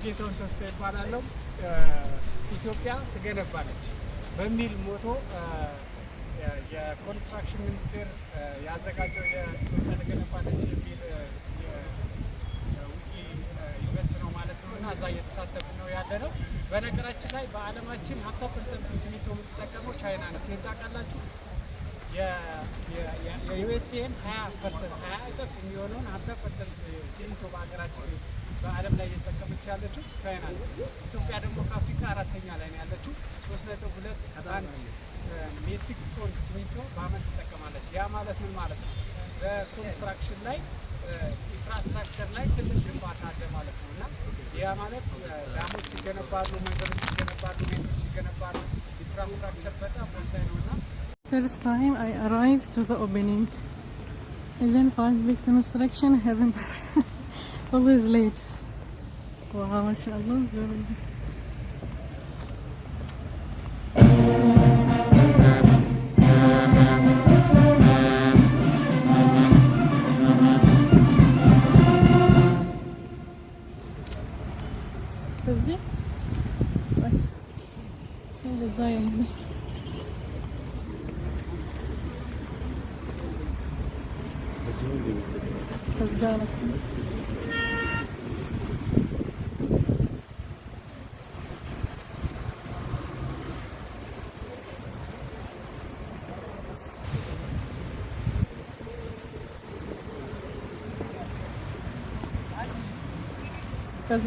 ጌታውን ተስፋ ይባላለሁ። ኢትዮጵያ ትገነባለች በሚል ሞቶ የኮንስትራክሽን ሚኒስቴር ያዘጋጀው የኢትዮጵያ ትገነባለች የሚል ዊኪ ኢቨንት ነው ማለት ነው እና እዛ እየተሳተፍን ነው ያለ ነው። በነገራችን ላይ በዓለማችን 50% ሲሚንቶ የምትጠቀመው ቻይና ነች። ይህን ታውቃላችሁ? የዩኤስኤን 20% 20 እጥፍ የሚሆነውን 50% ሲሚንቶ በሀገራችን በዓለም ላይ እየተጠቀመች ያለችው ቻይና ነች። ኢትዮጵያ ደግሞ ከአፍሪካ 4ኛ ላይ ነው ያለችው። 3.21 ሜትሪክ ቶን ሲሚንቶ በአመት ትጠቀማለች። ያ ማለት ምን ማለት ነው? በኮንስትራክሽን ላይ ኢንፍራስትራክቸር ላይ ትልቅ ግንባታ አለ ማለት ነው እና ያ ማለት ዳሞች ይገነባሉ፣ መንገዶች ይገነባሉ፣ ቤቶች ይገነባሉ። ኢንፍራስትራክቸር በጣም ወሳኝ ነው እና First time I arrived to the opening, even 5 big construction haven't always late. Wow, mashallah, very nice. እዚህ ሰው በዛ ያለ ከዛ መስሎኝ ከዛ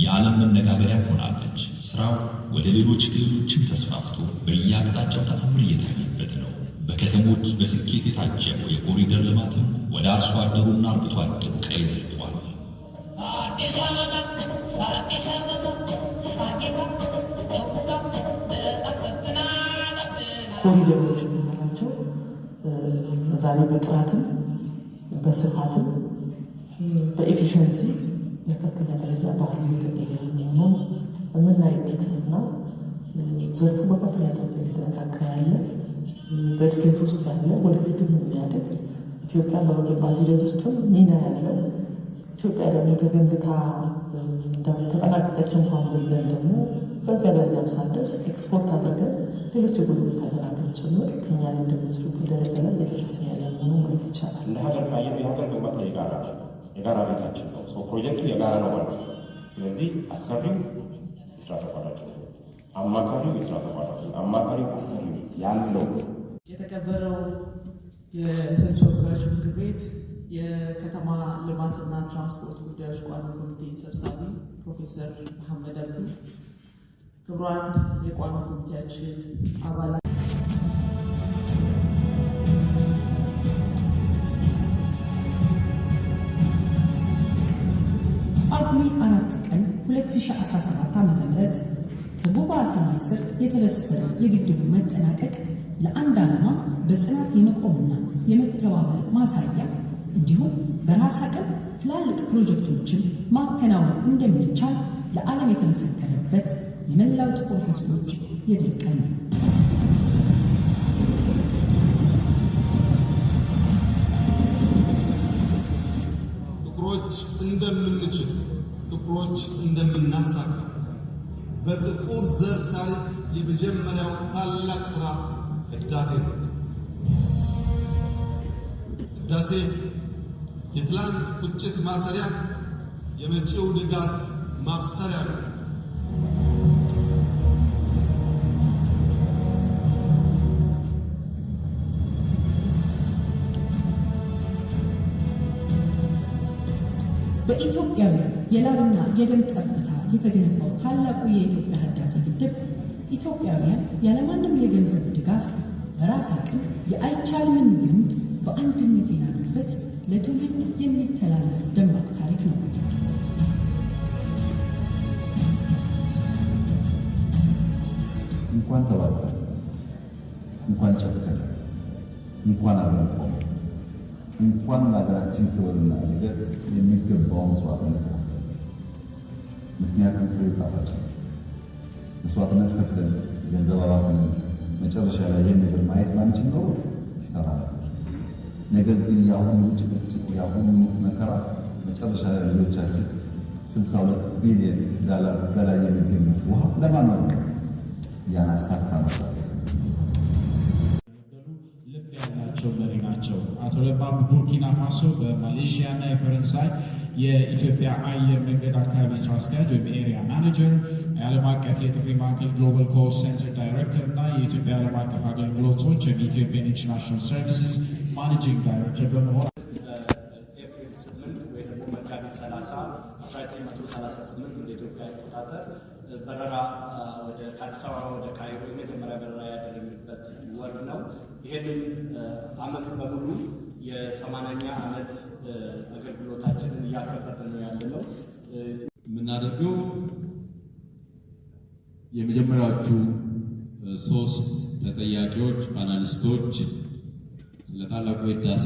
የዓለም መነጋገሪያ ሆናለች። ስራው ወደ ሌሎች ክልሎችም ተስፋፍቶ በየአቅጣጫው ተአምር እየታየበት ነው። በከተሞች በስኬት የታጀበው የኮሪደር ልማትም ወደ አርሶ አደሩና አርብቶ አደሩ ቀይ ዘልቋል። ኮሪደሮች የምንላቸው ዛሬ በጥራትም በስፋትም በኤፊሽንሲ በከፍተኛ ደረጃ ባህል እየተቀየረ መሆኑን የምናይበት ነው እና ዘርፉ በከፍተኛ ደረጃ እየተነቃቃ ያለ በእድገት ውስጥ ያለ ወደፊትም የሚያድግ ኢትዮጵያ በመገንባት ሂደት ውስጥም ሚና ያለው ኢትዮጵያ ደግሞ ተገንብታ ተጠናቀቀች እንኳን ብለን ደግሞ በዛ ደረጃ ሳንደርስ ኤክስፖርት አድርገን ሌሎች የጎረቤት ሀገራትን ጭምር ከእኛን እንደሚወስዱበት ደረጃ ላይ እየደረስን ያለ መሆኑ ማየት ይቻላል። እንደ ሀገር ካየን የሀገር ግንባታ የጋራ ቤታችን ነው። ፕሮጀክቱ የጋራ ነው ማለት ነው። ስለዚህ አሰሪው የስራ ተቋራጭ ነው፣ አማካሪው የስራ ተቋራጭ ነው፣ አማካሪው አሰሪው ያለው የተከበረው የሕዝብ ተወካዮች ምክር ቤት የከተማ ልማትና ትራንስፖርት ጉዳዮች ቋሚ ኮሚቴ ሰብሳቢ ፕሮፌሰር መሐመድ አብዱ፣ ክቡራን የቋሚ ኮሚቴያችን አባላት፣ ጳጉሜ 4 ቀን 2017 ዓ.ም ከጉባ ሰማይ ስር የተበሰረ የግድቡ መጠናቀቅ ለአንድ ዓላማ በጽናት የመቆምና የመተባበር ማሳያ እንዲሁም በራስ አቅም ትላልቅ ፕሮጀክቶችን ማከናወን እንደሚቻል ለዓለም የተመሰከረበት የመላው ጥቁር ሕዝቦች የድል ቀን ነው። ጥቁሮች እንደምንችል፣ ጥቁሮች እንደምናሳካ በጥቁር ዘር ታሪክ የመጀመሪያው ታላቅ ሥራ ህዳሴ ነው። ህዳሴ የትላንት ቁጭት ማሰሪያ፣ የመጪው ንጋት ማብሰሪያ ነው። በኢትዮጵያውያን የላብና የደም ጠብታ የተገነባው ታላቁ የኢትዮጵያ ህዳሴ ግድብ ኢትዮጵያውያን ያለማንም የገንዘብ ድጋፍ በራስ አቅም የአይቻልምን ልምድ በአንድነት የናኑበት ለትውልድ የሚተላለፍ ደማቅ ታሪክ ነው። እንኳን ተባበረ፣ እንኳን ጨከነ፣ እንኳን አልቆመ፣ እንኳን ለሀገራችን ክብርና እድገት የሚገባውን መስዋዕትነት ነው። ምክንያቱም ፍሬው ጣፋጭ ነው። መስዋዕትነት ከፍለን ገንዘብ አባክነን መጨረሻ ላይ ይህን ነገር ማየት ባንችል ኖሮ ይሰራል። ነገር ግን የአሁኑ ጭቅጭቅ፣ የአሁኑ መከራ መጨረሻ ላይ ልጆቻችን 62 ቢሊዮን ዶላር በላይ የሚገኙት ውሃ ለማኖር ነው። ያን አሳካ ነበር። ልብ ያላቸው መሪ ናቸው። አቶ ለማ ቡርኪና ፋሶ በማሌዥያ እና የፈረንሳይ የኢትዮጵያ አየር መንገድ አካባቢ ስራ አስኪያጅ ወይም ኤሪያ ማኔጀር፣ የዓለም አቀፍ የጥሪ ማዕከል ግሎባል ኮል ሴንተር ዳይሬክተር እና የኢትዮጵያ ዓለም አቀፍ አገልግሎቶች የኢትዮጵያን ኢንተርናሽናል ሰርቪስስ ማኔጂንግ ዳይሬክተር በመሆን ኤፕሪል 8 ወይ ደግሞ መጋቢት 30 1938 እንደ ኢትዮጵያ አቆጣጠር በረራ ከአዲስ አበባ ወደ ካይሮ የመጀመሪያ በረራ ያደረግንበት ወር ነው። ይህንን ዓመት በሙሉ የ80ኛ ዓመት አገልግሎታችንን እያከበርን ነው ያለነው። የምናደርገው የመጀመሪያዎቹ 3 ተጠያቂዎች ፓናሊስቶች ለታላቁ የህዳሴ